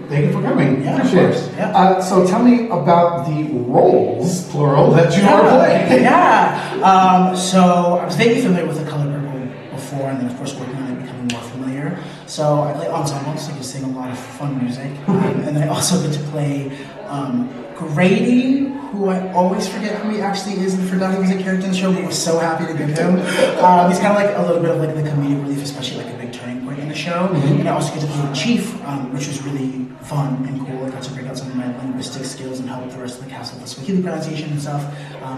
Thank you for coming. Yeah, appreciate of course. it. Yeah. So tell me about the roles, plural, that you are playing. Yeah. So I was vaguely familiar with The Color Purple before, and then of course working on it becoming more familiar. So I play ensemble, so I can sing a lot of fun music, and then I also get to play Grady, who I always forget who he actually is and forgot he was a character in the show, but was so happy to get him. He's kind of like a little bit of like the comedic relief, especially like a big turning point in the show. And I also get to play the chief, which was really fun and cool. I got to break out some of my linguistic skills and help the rest of the cast with the Swahili pronunciation and stuff.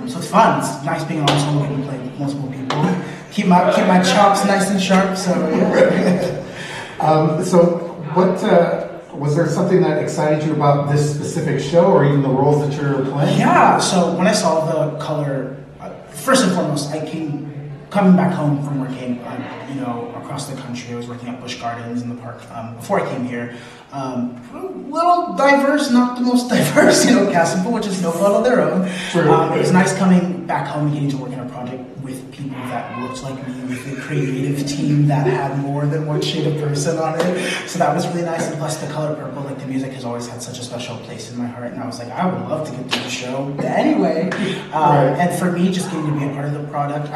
So it's fun. It's nice being an ensemble, getting to play with multiple people. Keep my chops nice and sharp. So yeah. So what? Was there something that excited you about this specific show, or even the roles that you're playing? Yeah, so when I saw The Color, first and foremost, coming back home from working, across the country. I was working at Busch Gardens in the park before I came here. A little diverse, not the most diverse, cast and which is no fault of their own. True. It was nice coming back home and getting to work on a project with people that looked like me, with a creative team that had more than one shade of person on it. So that was really nice. And plus The Color Purple, like the music has always had such a special place in my heart. And I was like, I would love to get to the show anyway. Right. And for me, just getting to be a part of the product,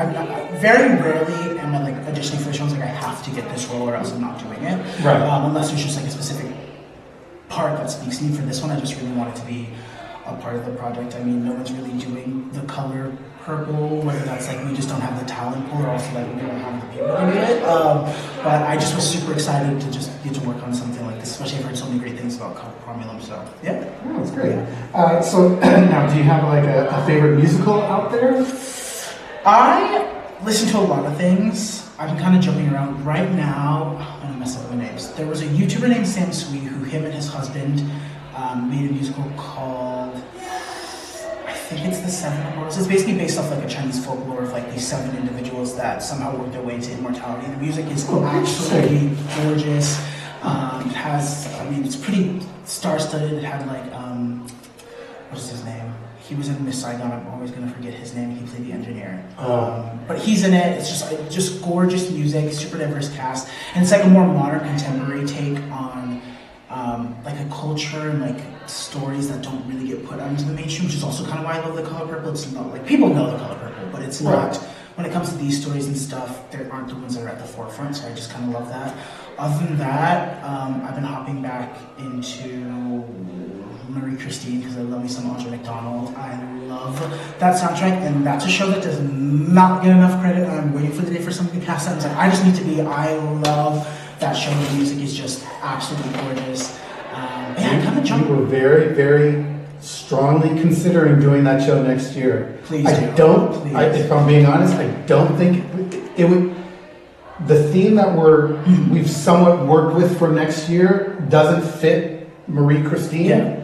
very rarely am I like auditioning for shows like I have to get this role or else I'm not doing it. Right. Unless there's just like a specific part that speaks to me. For this one, I just really wanted to be a part of the project. I mean, no one's really doing The Color Purple, whether that's like we just don't have the talent pool or also like we don't have the people to do it. But I just was super excited to just get to work on something like this, especially I've heard so many great things about Chromolume, so yeah. Oh, that's great. So now, do you have like a favorite musical out there? I listen to a lot of things. I've been kind of jumping around. Right now, I'm going to mess up my names. There was a YouTuber named Sam Sui who him and his husband made a musical called, I think it's The Seven Immortals. It's basically based off like a Chinese folklore of like these 7 individuals that somehow work their way into immortality. The music is absolutely gorgeous. It has, it's pretty star-studded. It had like, what's his name? He was in Miss Saigon. I'm always going to forget his name. He played the engineer. But he's in it. It's just gorgeous music, super diverse cast. And it's like a more modern, contemporary take on like a culture and like stories that don't really get put out into the mainstream, which is also kind of why I love The Color Purple. It's not like, people know The Color Purple, but it's not, when it comes to these stories and stuff, there aren't the ones that are at the forefront, so I just kind of love that. Other than that, I've been hopping back into Marie Christine because I love me some Audra McDonald. I love that soundtrack, and that's a show that does not get enough credit. I'm waiting for the day for something to cast that. I was like, I just need to be. I love that show. The music is just absolutely gorgeous. You were very, very strongly considering doing that show next year. Please do. If I'm being honest, I don't think it would. The theme that we've somewhat worked with for next year doesn't fit Marie Christine. Yeah.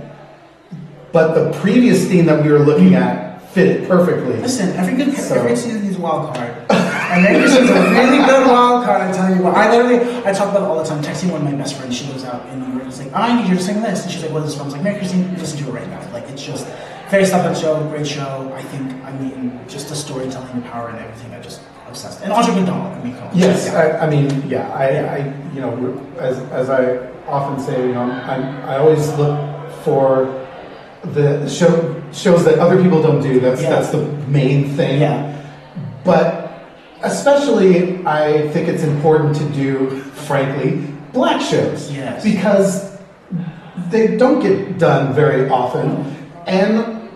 But the previous theme that we were looking at fit it perfectly. Listen, every good season needs a wild card. And Marie Christine's a really good wild card, I tell you what. I talk about it all the time, texting one of my best friends. She lives out in New York. It's like, I need you to sing this. And she's like, what is this from? I was like, Marie Christine, listen to it right now. Like, it's just very stuff show, great show. I think, just the storytelling, the power, and everything. I just obsessed. And Audra McDonald. Come on. Yes, as I often say, I always look for the shows that other people don't do. That's the main thing. Yeah. But especially, I think it's important to do, frankly, black shows. Yes. Because they don't get done very often, and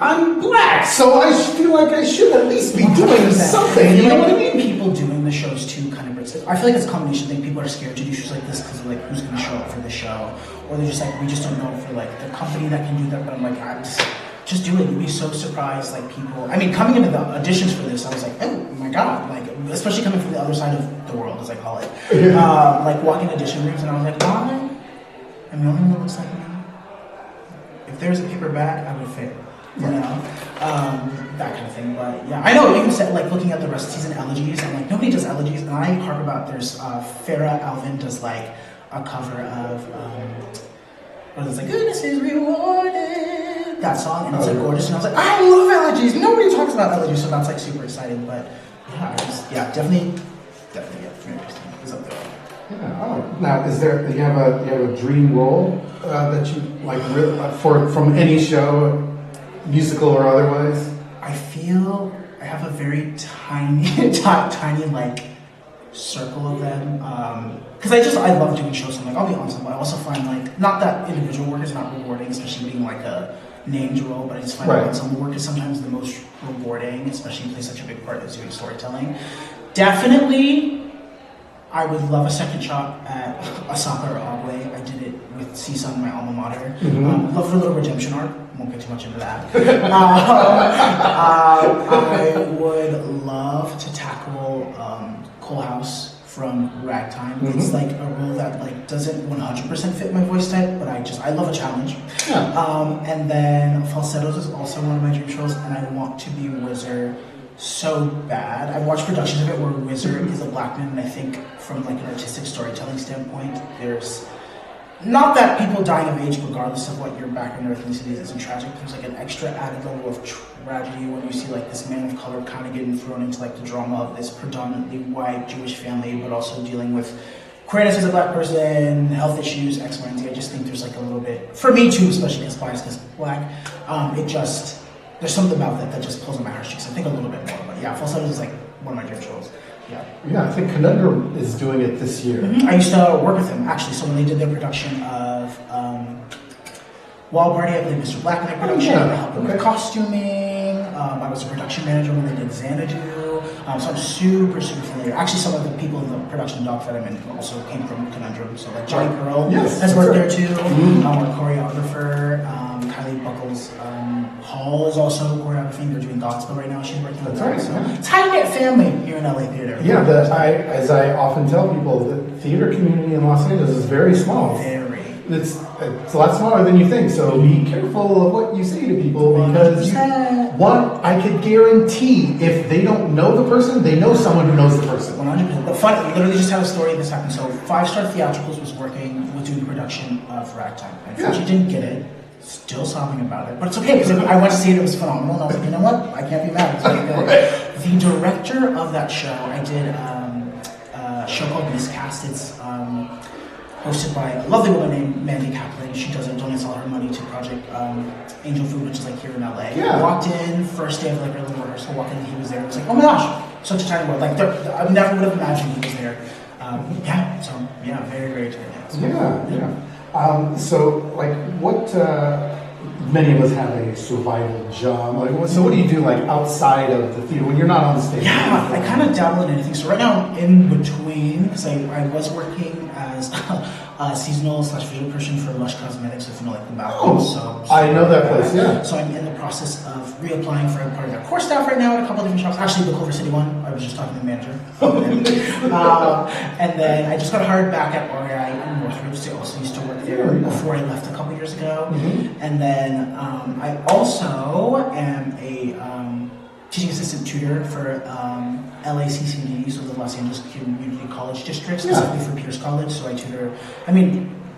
I'm black, so I feel like I should at least be doing something. You know what I mean? People doing the shows too kind of brings it. I feel like it's a combination thing. People are scared to do shows like this because of like who's going to show up for the show, or they're just like, we just don't know for like the company that can do that. But I'm like, just do it. You'd be so surprised. Like people, coming into the auditions for this, I was like, oh my god, like especially coming from the other side of the world, as I call it, like walking audition rooms, and I was like, why? I'm the only one that looks like me. If there's a paper bag, I would fit. That kind of thing. But yeah, I know even said like looking at the rest of the season elegies, I'm like, nobody does elegies, and I harp about there's Farrah Alvin does like a cover of what is it, like goodness is rewarded, that song, and it's like gorgeous, and I was like, I love elegies. Nobody talks about elegies, so that's like super exciting. But yeah, definitely, Mary Christine is up there. Yeah. Oh. Now, do you have a dream role that you like from any show, musical or otherwise? I feel I have a very tiny, tiny like circle of them. Because I love doing shows. So I'm like, I'll be on some, but I also find like not that individual work is not rewarding, especially being like a named role, but I just find ensemble work is sometimes the most rewarding, especially you play such a big part of doing storytelling. Definitely, I would love a second shot at Asaka or Agwe. I did it with CSUN, my alma mater. Love for a little redemption arc. Won't get too much into that. I would love to tackle Cole House from Ragtime. It's like a role that like doesn't 100% fit my voice type, but I love a challenge. Yeah. And then Falsettos is also one of my dream shows, and I want to be Wizard so bad. I've watched productions of it where Wizard is a black man, and I think from like an artistic storytelling standpoint, there's not that people dying of age, regardless of what your background or ethnicity isn't tragic. There's like an extra added level of tragedy when you see like this man of color kind of getting thrown into like the drama of this predominantly white Jewish family, but also dealing with queerness as a black person, health issues, X, Y, and Z. I just think there's like a little bit, for me too, especially because biased because black, there's something about that just pulls on my heartstrings. I think a little bit more, but yeah, Falsettos is like one of my dream shows. Yeah. Yeah, I think Conundrum is doing it this year. I used to work with him, actually. So when they did their production of Wild Party, I played Mr. Black in their production. I helped them with costuming. I was a production manager when they did Xanadu. So I'm super, super familiar. Actually, some of the people in the production doc that I'm in also came from Conundrum. So like Johnny Pearl has worked there too. Our choreographer, Kylie Buckles. Hall is also choreographing. They're doing gospel right now. She's working with that. So tight-knit family here in LA Theater. Yeah, as I often tell people, the theater community in Los Angeles is very small. Very. It's a lot smaller than you think. So be careful of what you say to people because I could guarantee if they don't know the person, they know someone who knows the person. 100%. The fun, literally just had a story this happened. So 5 Star Theatricals was doing production of Ragtime. Unfortunately, didn't get it. Still sobbing about it, but it's okay because I went to see it. It was phenomenal, and I was like, you know what? I can't be mad. It's really good. The director of that show, I did a show called Miscast. It's hosted by a lovely woman named Mandy Kaplan. She donates all her money to Project Angel Food, which is like here in LA. I walked in first day of like early rehearsal. Walked in, he was there. I was like, oh my gosh, such a tiny world. Like I never would have imagined he was there. Very, very tiny. So, like, what? Many of us have a survival job. Like, so what do you do, like, outside of the theater when you're not on the stage? Yeah, I kind of dabble in anything. So right now, I'm in between because I was working as a seasonal / visual person for Lush Cosmetics, if you know, like the bathroom. So I know that place. Yeah. So I'm in the process of reapplying for a part of their core staff right now at a couple of different shops. Actually, the Culver City one. I was just talking to the manager. And then I just got hired back at REI in Northridge. I also used to work there before I left a couple years ago. And then I also am a teaching assistant tutor for LACCD, so the Los Angeles Community College District, specifically for Pierce College. So I tutor,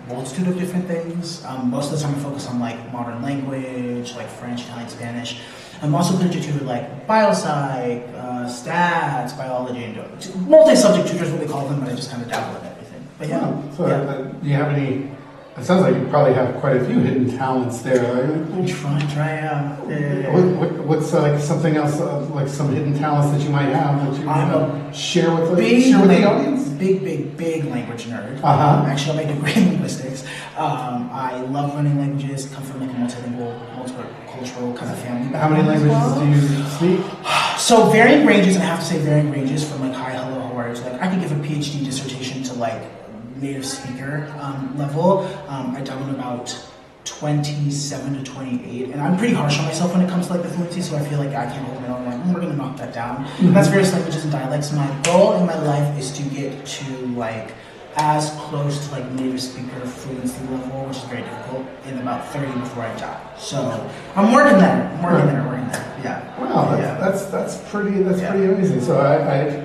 multitude of different things. Most of the time I focus on like modern language, like French, Italian, Spanish. I'm also going to tutor like biopsych, stats, biology, and multi-subject tutors, what we call them, but I just kind of dabble in everything. But do you have any? It sounds like you probably have quite a few hidden talents there. Try out. What's like something else, like some hidden talents that you might have that you share with the audience? Big language nerd. Actually, I made a degree in linguistics. I love learning languages. Come from like a multilingual, multicultural kind of family. How many languages do you speak? So varying ranges. I have to say varying ranges from like hi, hello, how are you? So like I could give a PhD dissertation to like native speaker level. I dabble in about 27 to 28, and I'm pretty harsh on myself when it comes to like the fluency, so I feel like I can't hold my own. Like, we're gonna knock that down. And that's various languages and dialects. My goal in my life is to get to like as close to like native speaker fluency level, which is very difficult, in about 30 before I die. So I'm working there. Yeah. Wow, that's pretty amazing. So I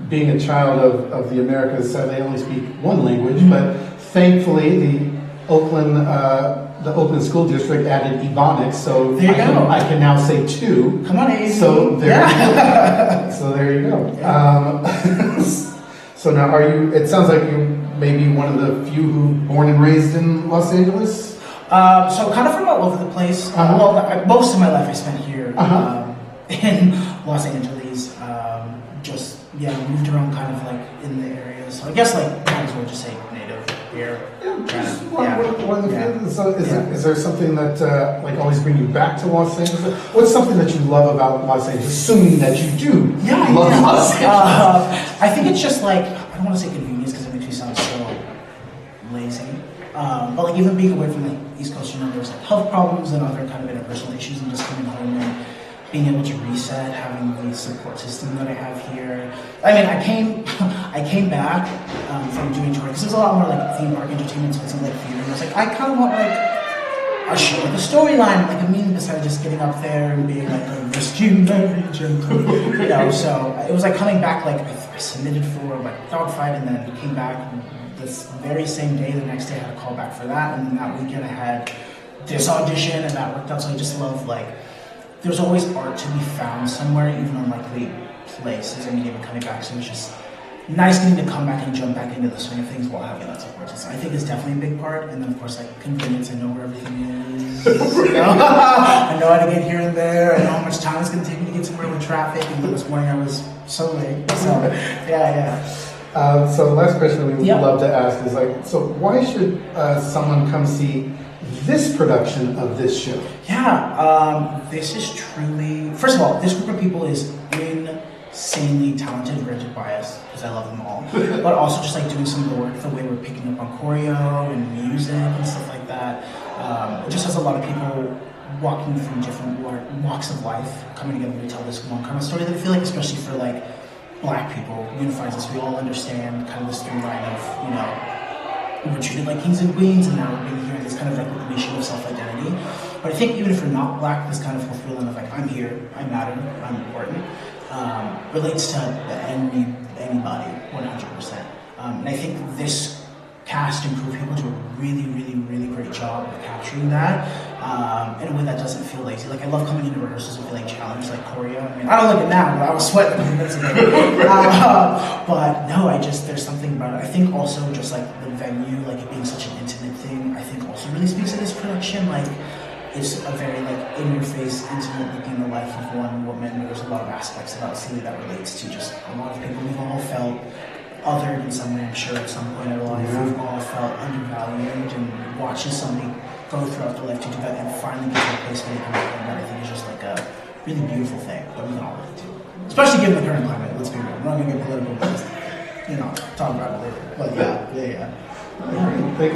being a child of the Americas, they only speak one language, but thankfully the Oakland School District added Ebonics, so I can now say 2. Come on, AZ. So there you go. So there you go. Yeah. So now, it sounds like you're maybe one of the few who born and raised in Los Angeles? So kind of from all over the place. Most of my life I spent here in Los Angeles. Moved around kind of like in the area. So I guess like might as well just say native here. So is there something that like always bring you back to Los Angeles? What's something that you love about Los Angeles? Assuming that you do love Los Angeles. I think it's just like, I don't want to say convenience because it makes me sound so lazy. But like even being away from the East Coast, there's like health problems and other kind of interpersonal issues, and just coming home and being able to reset, having the support system that I have here. I mean, I came back from doing touring because there's a lot more like theme park entertainment, so it's like theater. And I was like, I kind of want like a show with a storyline, like a meaning beside just getting up there and being like a rescue very gentle, So it was like coming back. Like I submitted for like Dogfight, and then came back this very same day. The next day I had a call back for that, and then that weekend I had this audition, and that worked out. So I just love like. There's always art to be found somewhere, even unlikely places. I mean, even coming back, so it's just nice getting to come back and jump back into the swing of things while having that support system. I think it's definitely a big part, and then of course, like convenience. I know where everything is. I know how to get here and there. I know how much time it's going to take me to get somewhere with traffic. And this morning I was so late. So So the last question we would love to ask is like, so why should someone come see this production of this show? This is truly, first of all, this group of people is insanely talented, granted biased, because I love them all, but also just like doing some of the work, the way we're picking up on choreo and music and stuff like that. It just has a lot of people walking from different walks of life, coming together to tell this one kind of story that I feel like, especially for like Black people, unifies us. We all understand kind of this through line of, we're treated like kings and queens, and now we're being here, this kind of recognition of self-identity. But I think even if you're not Black, this kind of fulfilling of like, I'm here, I matter, I'm important, relates to anybody, 100%. And I think this cast and crew of people do a really, really, really great job of capturing that in a way that doesn't feel lazy. Like I love coming into rehearsals and feeling challenged, like choreo. I mean, I don't like it now, but I was sweating a few minutes ago. But no, there's something about it. I think also just like the venue, like it being such an intimate thing, I think also really speaks to this production. Like it's a very like in-your-face, intimate look in the life of one woman. There's a lot of aspects about Celia that relates to just a lot of people we've all felt othered in some way, I'm sure, at some point in our life. We've all felt undervalued, and watching somebody go throughout their life to do that and finally get to a place where they can make that, I think is just like a really beautiful thing that we can all relate to. Especially given the current climate, let's be real. We're not going to get political, but talk about it later. But yeah. Thank you.